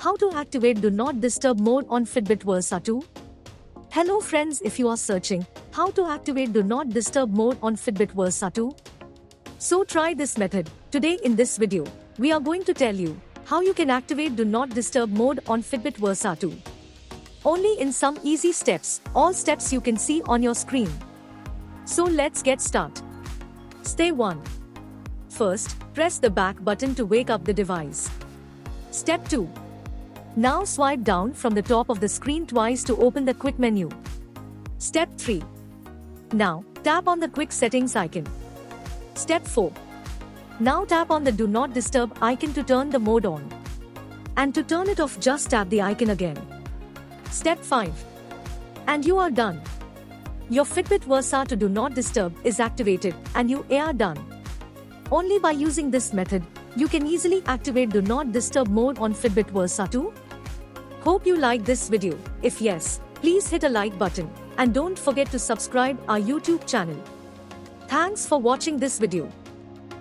How to activate Do Not Disturb mode on FITBIT Versa 2? Hello friends, if you are searching how to activate Do Not Disturb mode on FITBIT Versa 2, so try this method. Today in this video, we are going to tell you how you can activate Do Not Disturb mode on FITBIT Versa 2. Only in some easy steps, all steps you can see on your screen. So let's get started. Step 1. First, press the back button to wake up the device. Step 2. Now swipe down from the top of the screen twice to open the quick menu. Step 3. Now, tap on the quick settings icon. Step 4. Now tap on the Do Not Disturb icon to turn the mode on. And to turn it off, just tap the icon again. Step 5. And you are done. Your FITBIT Versa to Do Not Disturb is activated and you are done. Only by using this method, you can easily activate Do Not Disturb mode on FITBIT Versa 2. Hope you liked this video. If yes, please hit a like button and don't forget to subscribe our YouTube channel. Thanks for watching this video.